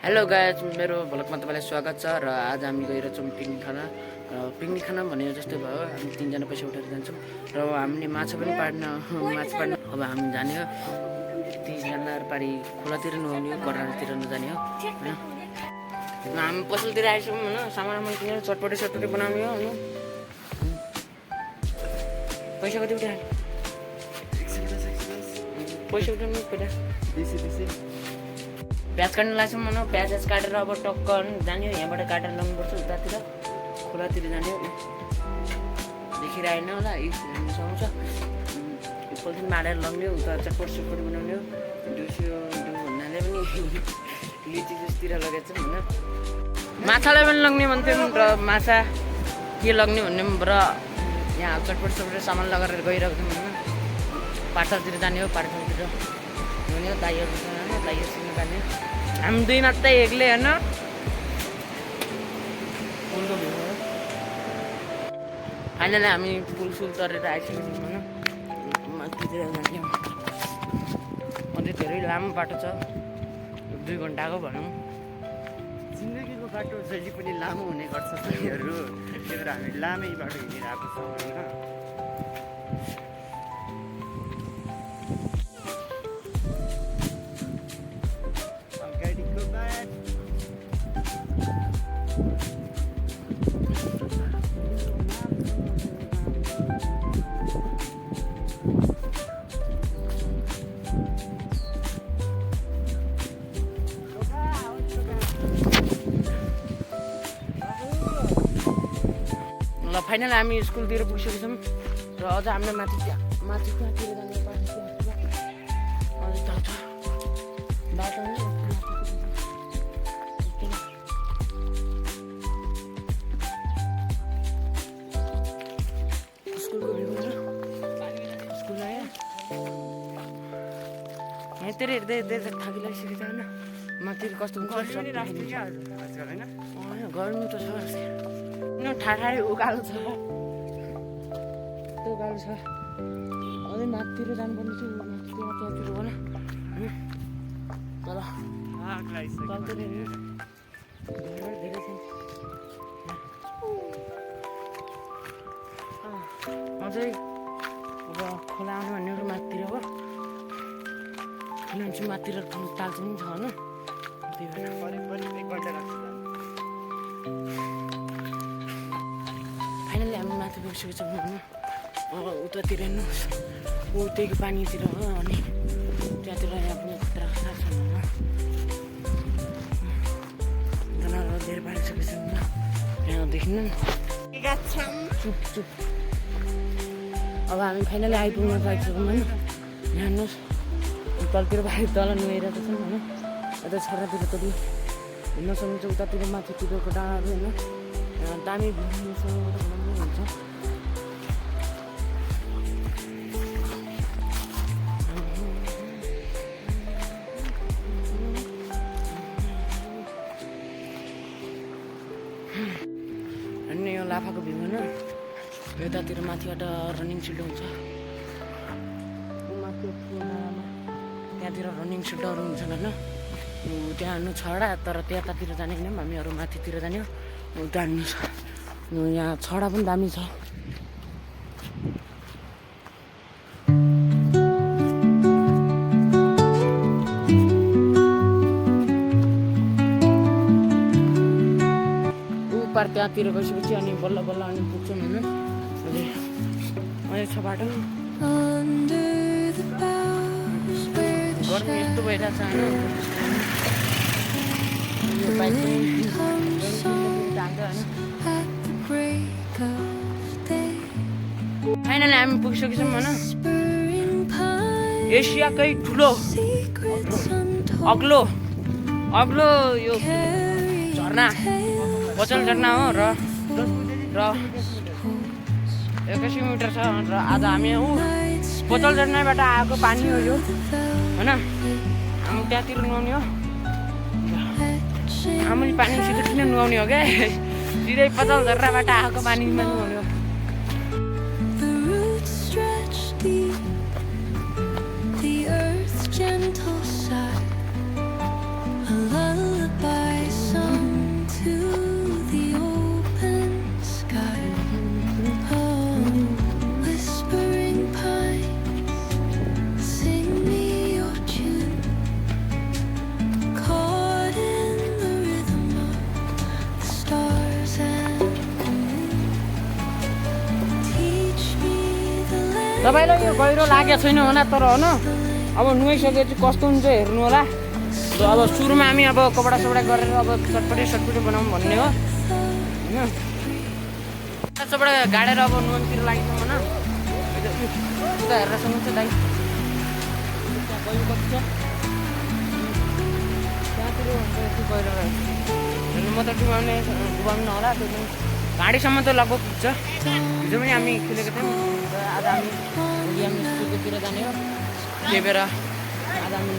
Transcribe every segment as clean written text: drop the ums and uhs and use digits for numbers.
Hello guys, मेरो भ्लगमा तपाईँलाई स्वागत छ। र आज हामी गइरहेछौँ पिकनिक खान। पिकनिक खाना भने जस्तो भयो, हामी तिनजना पैसा उठाएर जान्छौँ र हामीले माछा पाड्न अब हामी जाने हो। तिनजना पारि खोलातिर नुहाउने हो, करातिर नजाने हो होइन। हामी पसलतिर आइसक्यौँ होइन, सामान किनेर चटपटी बनाउने हो होइन। पैसा कति उठायो? पैसा उठाउनु पहिला प्याज काट्नु लाग्छ भनौँ। प्याज काटेर अब टक्क जाने हो। यहाँबाट काटेर ल्याउनुपर्छ उतातिर, खोलातिर जाने हो। देखिरहेन होला, हेर्नु सक्नुहुन्छ। पोलिथिन मारेर लग्ने हो, उता चटपट बनाउने हो। दिउँसो भन्नाले पनि लिची जुसतिर लगेको छ होइन। माछालाई पनि लग्ने भन्थ्यौँ र माछा के लग्ने भन्ने र यहाँ चटपट सामान लगाएर गइरहेको छौँ होइन। पाठशालातिर जाने हो, पाठशालातिर हुने हो। दाइहरूसँग जाने हो। हामी दुई मात्रै एक्लै होइन। पुलको भ्यू हो। फाइनली हामी पुल तरेर आइसकेको छौँ होइन। माथितिर जाने हो। अझै धेरै लामो बाटो छ, 2 घन्टाको भनौँ। जिन्दगीको बाटो जहिले पनि लामो हुने गर्छ साथीहरू। त्यही भएर हामी लामै बाटो हिँडिरहेको छौँ होइन। ल फाइनल हामी स्कुलतिर पुगिसकेको छौँ र अझ हामीले माथि त्यहाँतिर जाने बाटो अझै त छ बाटो नै। स्कुलको भ्यू स्कुल आयो। यहाँतिर हेर्दै थाकी लागिसकेको छ होइन। माथि कस्तो हुन्छ गर्मी त छ। ठाठाडै उकालो छ, उकालो छ। अझै माथितिर जानुपर्ने थियो, त्यहाँतिर होला तल तलतिर धेरै छ। अझै अब खोला आउनु भन्नेहरू माथितिर हो। किनभने चाहिँ माथितिर ताल पनि छ होइन। त्यही भएर फाइनली हामी माथि पुगिसकेको छौँ होइन। अब उतातिर हेर्नुहोस्, त्यही पानीतिर हो। अनि त्यहाँतिर यहाँ पनि खतरा छ होइन। जनावर धेरै पारिसकेको छ होइन। यहाँ देखिन्न चुप। अब हामी फाइनली आइपुग्न पाइसक्यौँ होइन। यहाँ हेर्नुहोस्, तलतिर बाहिर तल नुहाइरहेको छौँ होइन। यता छरातिर कति हिँड्न सक्नुहुन्छ, उतातिर माथितिरको डाँडाहरू होइन। दामी हुन्छ। अनि यो लाफाको भ्यू होइन। यतातिर माथिबाट रनिङ सिल्ड हुन्छ। त्यहाँतिर रनिङ सिल्डहरू हुन्छ होइन। त्यहाँ हेर्नु छडा, तर त्यतातिर जाने होइन। हामीहरू माथितिर जाने हो। उता हेर्नु छ, यहाँ छडा पनि दामी छ। पार त्यहाँतिर गइसकेपछि अनि बल्ल अनि पुग्छौँ होइन। अझै छ बाटो। गर्मी यस्तो भइरहेको छ होइन। फाइनली हामी पुगिसकेको छौँ होइन। एसियाकै ठुलो अग्लो यो झरना पचल झरना हो र 21 मिटर छ। र आज हामी पचल झरनाबाट आएको पानी हो यो होइन। हामी त्यहाँतिर नुहाउने हो। हामीले पानीसित किन नुहाउने हो क्या, सिधै पचल झरनाबाट आएको पानीमा नुहाउने हो। gentle sigh, a lullaby. तपाईँलाई यो गहिरो लागेको छैन होला तर होइन अब नुहाइसकेपछि कस्तो हुन्छ हेर्नु होला। अब सुरुमा हामी अब कपडा सपडा गरेर अब चटपटी बनाऊँ भन्ने हो होइन। सपडा गाडेर अब नुहाउनुतिर लागिसक्यो होइन। उता हेरेर सुन्नुहुन्छ दाइ त्यहाँ गहिरो कति छ त्यहाँतिर यति गहिरो रहेछ। म त डुबाउनु होला त्यो पनि घाँडीसम्म त लगभग पुग्छ। हिजो पनि हामी खेलेको थियौँ आज हामी भोलि हामी सुकेतिर जाने हो त्यही भएर आज हामी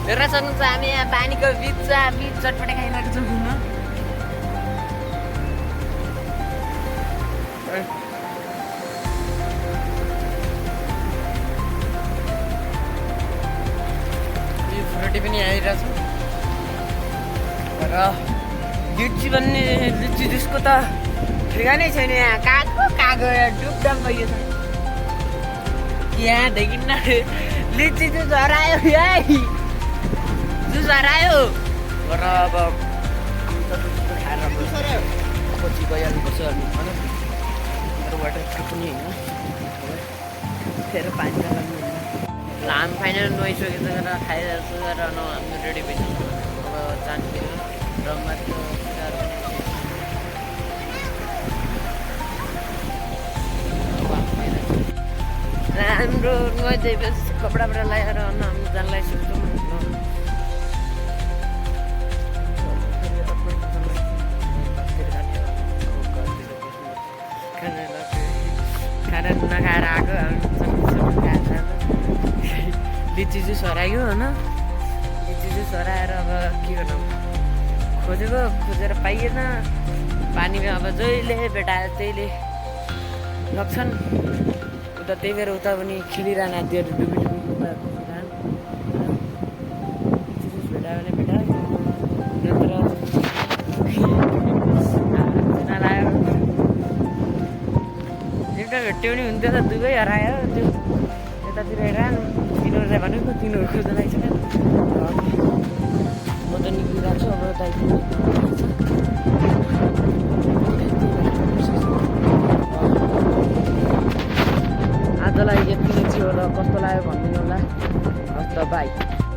हेर्न सक्नुहुन्छ हामी यहाँ पानीको बिच चटपटे खाइरहेको छौँ घुम्न। फ्रुटी पनि आइरहेछ र लिची भन्ने लिची जुसको त ठेगानै छैन। यहाँ कागो डुबडाम गइयो छ यहाँदेखि न लिची जुस हरायो जुस हरायो र अब खाएर पछि गइहाल्नुपर्छ होइन। वाटर पनि होइन फेरि पानी लाग्नु हामी फाइनल नुहाइसकेको छ र खाइरहेको छु र हामी रेडी भइसक्यो अब जान्थ्यो र मात्र हाम्रो नुहाइदिएपछि कपडाबाट लगाएर हामी जान लगाइसक्छौँ। खाना नखाएर आएको लिची जुस हरायो होइन। लिची जुस हराएर अब के गर्नु खोजेर पाइएन। पानीमा अब जहिले भेटायो त्यहीले लग्छन् उता त्यही भएर उता पनि खेलिरहन त्यो डुबी जुस भेटायो भने भेटायो नत्र नलायो एउटा भेट्यो भने हुन्थ्यो त दुवै हरायो। त्यो यतातिर हेर तिनीहरूलाई भनेको तिनीहरू खोज्न लागिसक्यो। म त निक्लिरहेको छु अब आजलाई यति नै थियो होला। कस्तो लाग्यो भनिदिनु होला। हस् त बाई।